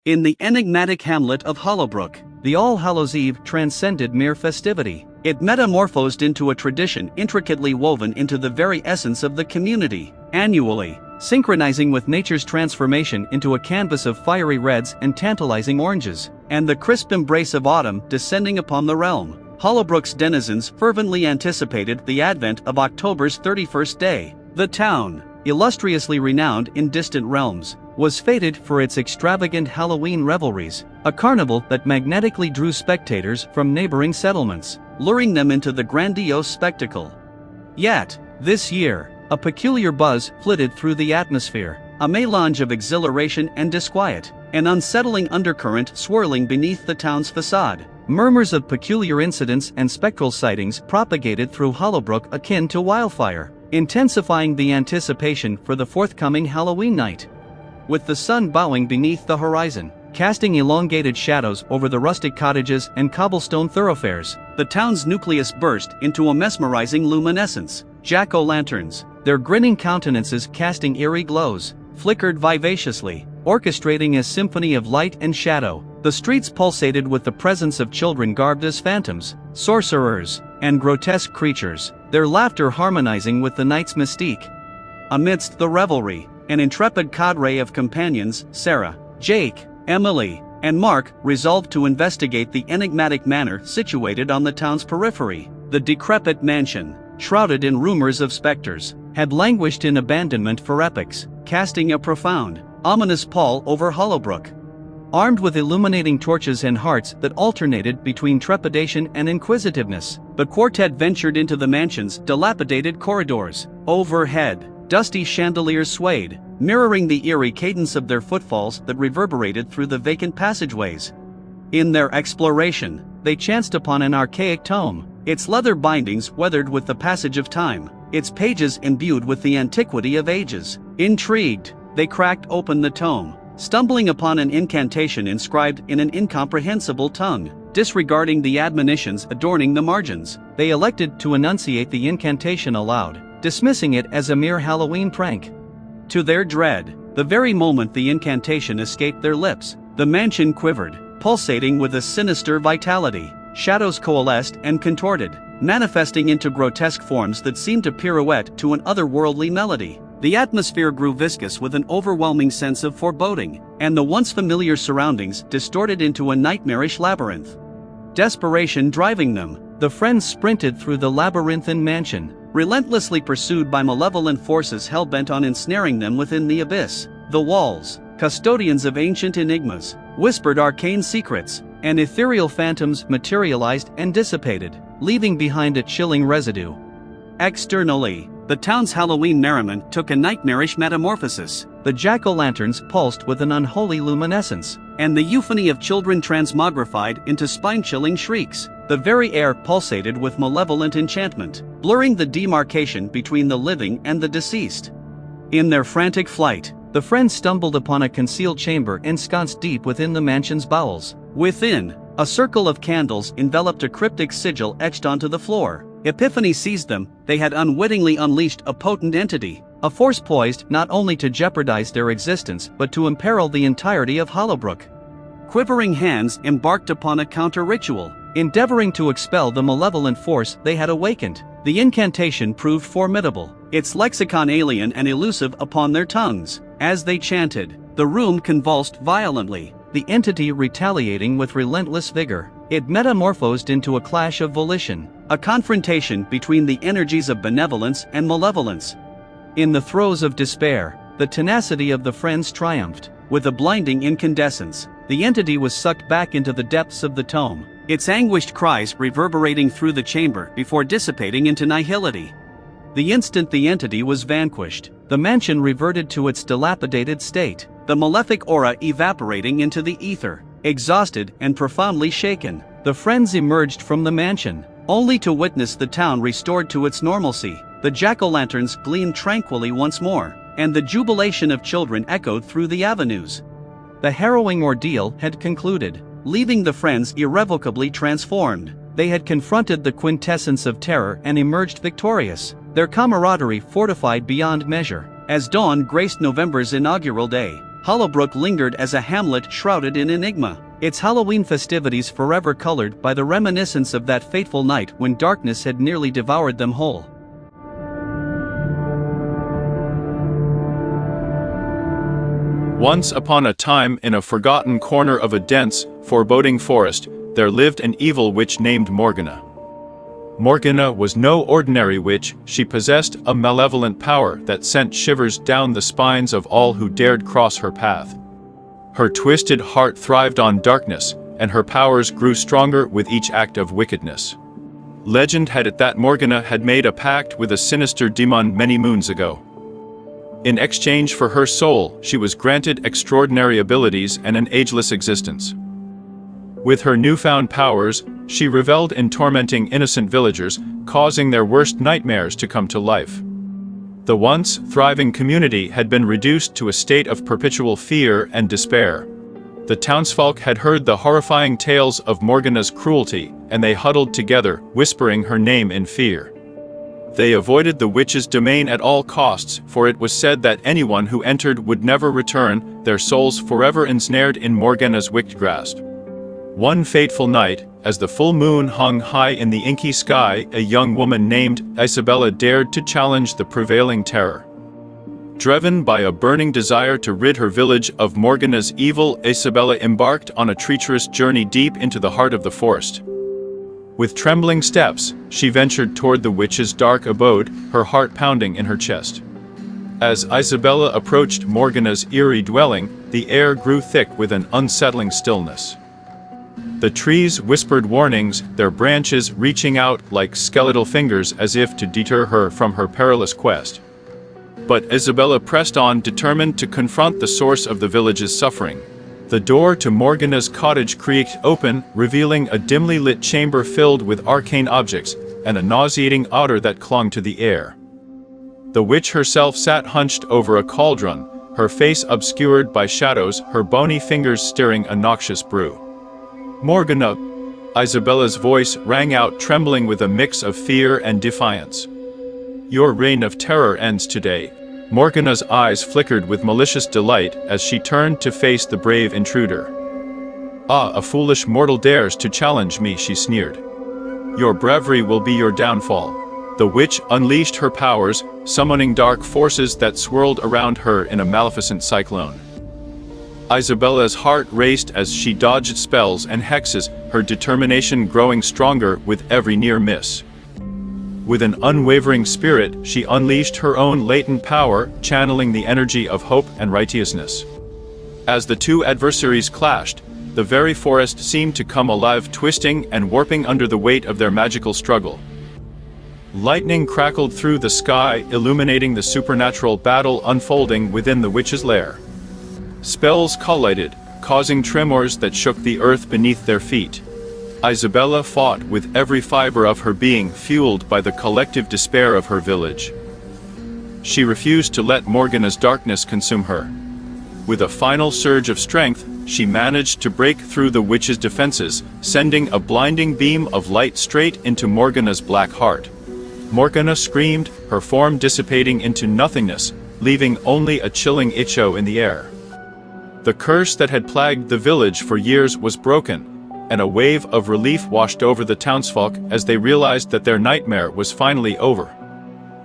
In the enigmatic hamlet of Hollowbrook, the All Hallows' Eve transcended mere festivity. It metamorphosed into a tradition intricately woven into the very essence of the community, annually, synchronizing with nature's transformation into a canvas of fiery reds and tantalizing oranges, and the crisp embrace of autumn descending upon the realm. Hollowbrook's denizens fervently anticipated the advent of October's 31st day. The town, illustriously renowned in distant realms, was fated for its extravagant Halloween revelries, a carnival that magnetically drew spectators from neighboring settlements, luring them into the grandiose spectacle. Yet, this year, a peculiar buzz flitted through the atmosphere, a melange of exhilaration and disquiet, an unsettling undercurrent swirling beneath the town's facade. Murmurs of peculiar incidents and spectral sightings propagated through Hollowbrook akin to wildfire, intensifying the anticipation for the forthcoming Halloween night. With the sun bowing beneath the horizon, casting elongated shadows over the rustic cottages and cobblestone thoroughfares, the town's nucleus burst into a mesmerizing luminescence. Jack-o'-lanterns, their grinning countenances casting eerie glows, flickered vivaciously, orchestrating a symphony of light and shadow. The streets pulsated with the presence of children garbed as phantoms, sorcerers, and grotesque creatures, their laughter harmonizing with the night's mystique. Amidst the revelry, an intrepid cadre of companions, Sarah, Jake, Emily, and Mark, resolved to investigate the enigmatic manor situated on the town's periphery. The decrepit mansion, shrouded in rumors of specters, had languished in abandonment for epochs, casting a profound, ominous pall over Hollowbrook. Armed with illuminating torches and hearts that alternated between trepidation and inquisitiveness, the quartet ventured into the mansion's dilapidated corridors. Overhead, dusty chandeliers swayed, mirroring the eerie cadence of their footfalls that reverberated through the vacant passageways. In their exploration, they chanced upon an archaic tome, its leather bindings weathered with the passage of time, its pages imbued with the antiquity of ages. Intrigued, they cracked open the tome, stumbling upon an incantation inscribed in an incomprehensible tongue. Disregarding the admonitions adorning the margins, they elected to enunciate the incantation aloud, dismissing it as a mere Halloween prank. To their dread, the very moment the incantation escaped their lips, the mansion quivered, pulsating with a sinister vitality. Shadows coalesced and contorted, manifesting into grotesque forms that seemed to pirouette to an otherworldly melody. The atmosphere grew viscous with an overwhelming sense of foreboding, and the once familiar surroundings distorted into a nightmarish labyrinth. Desperation driving them, the friends sprinted through the labyrinthine mansion, relentlessly pursued by malevolent forces hell-bent on ensnaring them within the abyss. The walls, custodians of ancient enigmas, whispered arcane secrets, and ethereal phantoms materialized and dissipated, leaving behind a chilling residue. Externally, the town's Halloween merriment took a nightmarish metamorphosis. The jack-o'-lanterns pulsed with an unholy luminescence, and the euphony of children transmogrified into spine-chilling shrieks. The very air pulsated with malevolent enchantment, blurring the demarcation between the living and the deceased. In their frantic flight, the friends stumbled upon a concealed chamber ensconced deep within the mansion's bowels. Within, a circle of candles enveloped a cryptic sigil etched onto the floor. Epiphany seized them. They had unwittingly unleashed a potent entity, a force poised not only to jeopardize their existence but to imperil the entirety of Hollowbrook. Quivering hands embarked upon a counter-ritual, endeavoring to expel the malevolent force they had awakened. The incantation proved formidable, its lexicon alien and elusive upon their tongues. As they chanted, the room convulsed violently, the entity retaliating with relentless vigor. It metamorphosed into a clash of volition, a confrontation between the energies of benevolence and malevolence. In the throes of despair, the tenacity of the friends triumphed. With a blinding incandescence, the entity was sucked back into the depths of the tome, its anguished cries reverberating through the chamber before dissipating into nihility. The instant the entity was vanquished, the mansion reverted to its dilapidated state, the malefic aura evaporating into the ether. Exhausted and profoundly shaken, the friends emerged from the mansion, only to witness the town restored to its normalcy. The jack-o'-lanterns gleamed tranquilly once more, and the jubilation of children echoed through the avenues. The harrowing ordeal had concluded, leaving the friends irrevocably transformed. They had confronted the quintessence of terror and emerged victorious, their camaraderie fortified beyond measure. As dawn graced November's inaugural day, Hollowbrook lingered as a hamlet shrouded in enigma, its Halloween festivities forever colored by the reminiscence of that fateful night when darkness had nearly devoured them whole. Once upon a time, in a forgotten corner of a dense, foreboding forest, there lived an evil witch named Morgana. Morgana was no ordinary witch. She possessed a malevolent power that sent shivers down the spines of all who dared cross her path. Her twisted heart thrived on darkness, and her powers grew stronger with each act of wickedness. Legend had it that Morgana had made a pact with a sinister demon many moons ago. In exchange for her soul, she was granted extraordinary abilities and an ageless existence. With her newfound powers, she reveled in tormenting innocent villagers, causing their worst nightmares to come to life. The once thriving community had been reduced to a state of perpetual fear and despair. The townsfolk had heard the horrifying tales of Morgana's cruelty, and they huddled together, whispering her name in fear. They avoided the witch's domain at all costs, for it was said that anyone who entered would never return, their souls forever ensnared in Morgana's wicked grasp. One fateful night, as the full moon hung high in the inky sky, a young woman named Isabella dared to challenge the prevailing terror. Driven by a burning desire to rid her village of Morgana's evil, Isabella embarked on a treacherous journey deep into the heart of the forest. With trembling steps, she ventured toward the witch's dark abode, her heart pounding in her chest. As Isabella approached Morgana's eerie dwelling, the air grew thick with an unsettling stillness. The trees whispered warnings, their branches reaching out like skeletal fingers as if to deter her from her perilous quest. But Isabella pressed on, determined to confront the source of the village's suffering. The door to Morgana's cottage creaked open, revealing a dimly lit chamber filled with arcane objects, and a nauseating odor that clung to the air. The witch herself sat hunched over a cauldron, her face obscured by shadows, her bony fingers stirring a noxious brew. "Morgana!" Isabella's voice rang out, trembling with a mix of fear and defiance. "Your reign of terror ends today." Morgana's eyes flickered with malicious delight as she turned to face the brave intruder. "Ah, a foolish mortal dares to challenge me," she sneered. "Your bravery will be your downfall." The witch unleashed her powers, summoning dark forces that swirled around her in a maleficent cyclone. Isabella's heart raced as she dodged spells and hexes, her determination growing stronger with every near miss. With an unwavering spirit, she unleashed her own latent power, channeling the energy of hope and righteousness. As the two adversaries clashed, the very forest seemed to come alive, twisting and warping under the weight of their magical struggle. Lightning crackled through the sky, illuminating the supernatural battle unfolding within the witch's lair. Spells collided, causing tremors that shook the earth beneath their feet. Isabella fought with every fiber of her being, fueled by the collective despair of her village. She refused to let Morgana's darkness consume her. With a final surge of strength, she managed to break through the witch's defenses, sending a blinding beam of light straight into Morgana's black heart. Morgana screamed, her form dissipating into nothingness, leaving only a chilling echo in the air. The curse that had plagued the village for years was broken, and a wave of relief washed over the townsfolk as they realized that their nightmare was finally over.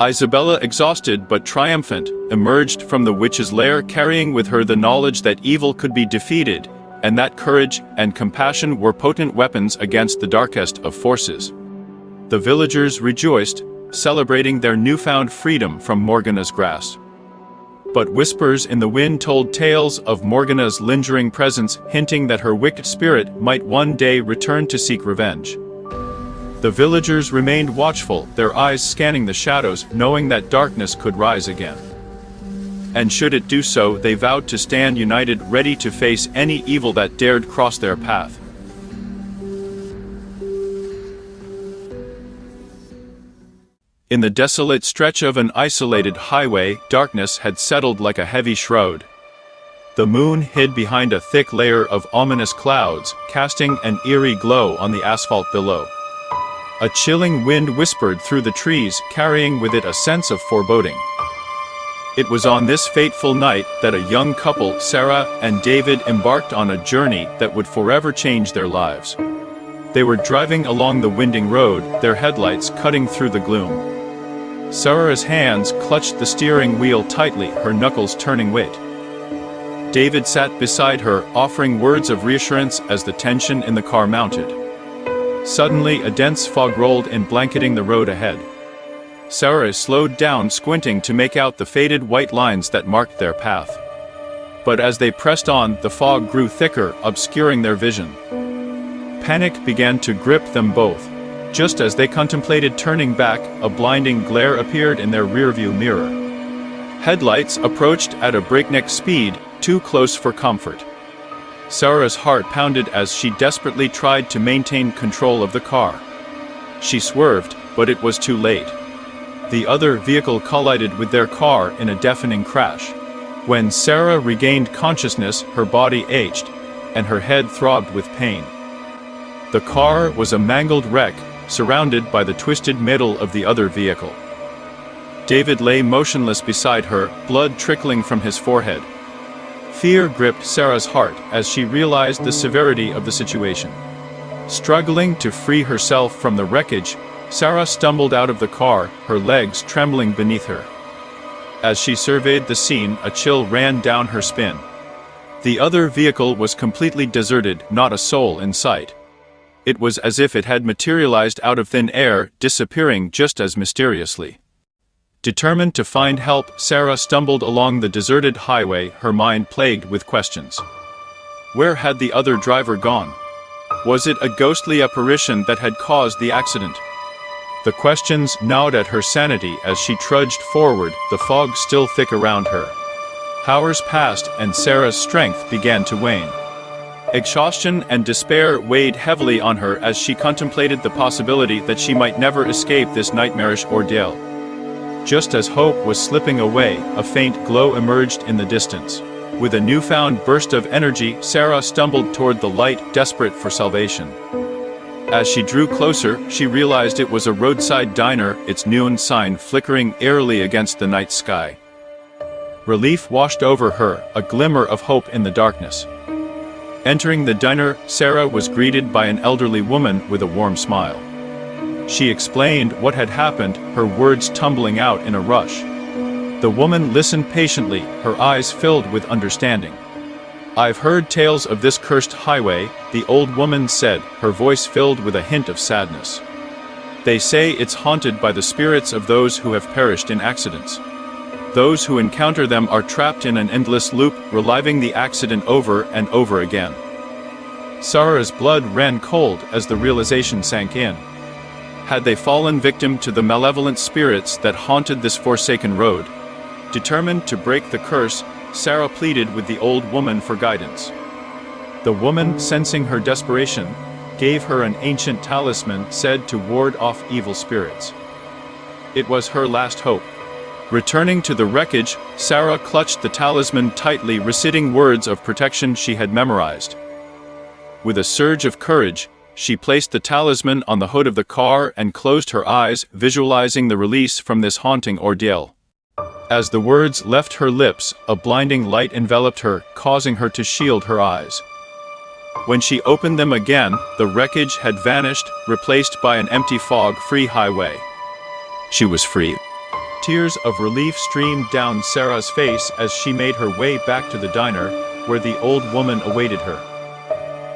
Isabella, exhausted but triumphant, emerged from the witch's lair carrying with her the knowledge that evil could be defeated, and that courage and compassion were potent weapons against the darkest of forces. The villagers rejoiced, celebrating their newfound freedom from Morgana's grasp. But whispers in the wind told tales of Morgana's lingering presence, hinting that her wicked spirit might one day return to seek revenge. The villagers remained watchful, their eyes scanning the shadows, knowing that darkness could rise again. And should it do so, they vowed to stand united, ready to face any evil that dared cross their path. In the desolate stretch of an isolated highway, darkness had settled like a heavy shroud. The moon hid behind a thick layer of ominous clouds, casting an eerie glow on the asphalt below. A chilling wind whispered through the trees, carrying with it a sense of foreboding. It was on this fateful night that a young couple, Sarah and David, embarked on a journey that would forever change their lives. They were driving along the winding road, their headlights cutting through the gloom. Sarah's hands clutched the steering wheel tightly, her knuckles turning weight. David sat beside her, offering words of reassurance as the tension in the car mounted. Suddenly, a dense fog rolled in, blanketing the road ahead. Sarah slowed down, squinting to make out the faded white lines that marked their path. But as they pressed on, the fog grew thicker, obscuring their vision. Panic began to grip them both. Just as they contemplated turning back, a blinding glare appeared in their rearview mirror. Headlights approached at a breakneck speed, too close for comfort. Sarah's heart pounded as she desperately tried to maintain control of the car. She swerved, but it was too late. The other vehicle collided with their car in a deafening crash. When Sarah regained consciousness, her body ached, and her head throbbed with pain. The car was a mangled wreck, surrounded by the twisted middle of the other vehicle. David lay motionless beside her, blood trickling from his forehead. Fear gripped Sarah's heart as she realized the severity of the situation. Struggling to free herself from the wreckage, Sarah stumbled out of the car, her legs trembling beneath her. As she surveyed the scene, a chill ran down her spine. The other vehicle was completely deserted, not a soul in sight. It was as if it had materialized out of thin air, disappearing just as mysteriously. Determined to find help, Sarah stumbled along the deserted highway, her mind plagued with questions. Where had the other driver gone? Was it a ghostly apparition that had caused the accident? The questions gnawed at her sanity as she trudged forward, the fog still thick around her. Hours passed and Sarah's strength began to wane. Exhaustion and despair weighed heavily on her as she contemplated the possibility that she might never escape this nightmarish ordeal. Just as hope was slipping away, a faint glow emerged in the distance. With a newfound burst of energy, Sarah stumbled toward the light, desperate for salvation. As she drew closer, she realized it was a roadside diner, its neon sign flickering eerily against the night sky. Relief washed over her, a glimmer of hope in the darkness. Entering the diner, Sarah was greeted by an elderly woman with a warm smile. She explained what had happened, her words tumbling out in a rush. The woman listened patiently, her eyes filled with understanding. "I've heard tales of this cursed highway," the old woman said, her voice filled with a hint of sadness. "They say it's haunted by the spirits of those who have perished in accidents. Those who encounter them are trapped in an endless loop, reliving the accident over and over again." Sarah's blood ran cold as the realization sank in. Had they fallen victim to the malevolent spirits that haunted this forsaken road? Determined to break the curse, Sarah pleaded with the old woman for guidance. The woman, sensing her desperation, gave her an ancient talisman said to ward off evil spirits. It was her last hope. Returning to the wreckage, Sarah clutched the talisman tightly, reciting words of protection she had memorized. With a surge of courage, she placed the talisman on the hood of the car and closed her eyes, visualizing the release from this haunting ordeal. As the words left her lips, a blinding light enveloped her, causing her to shield her eyes. When she opened them again, the wreckage had vanished, replaced by an empty fog-free highway. She was free. Tears of relief streamed down Sarah's face as she made her way back to the diner, where the old woman awaited her.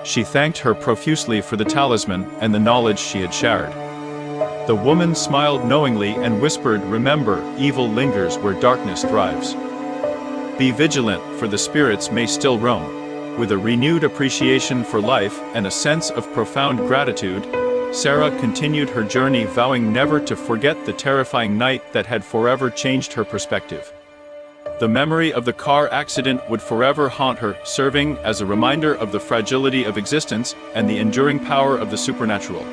She thanked her profusely for the talisman and the knowledge she had shared. The woman smiled knowingly and whispered, "Remember, evil lingers where darkness thrives. Be vigilant, for the spirits may still roam." With a renewed appreciation for life and a sense of profound gratitude, Sarah continued her journey, vowing never to forget the terrifying night that had forever changed her perspective. The memory of the car accident would forever haunt her, serving as a reminder of the fragility of existence and the enduring power of the supernatural.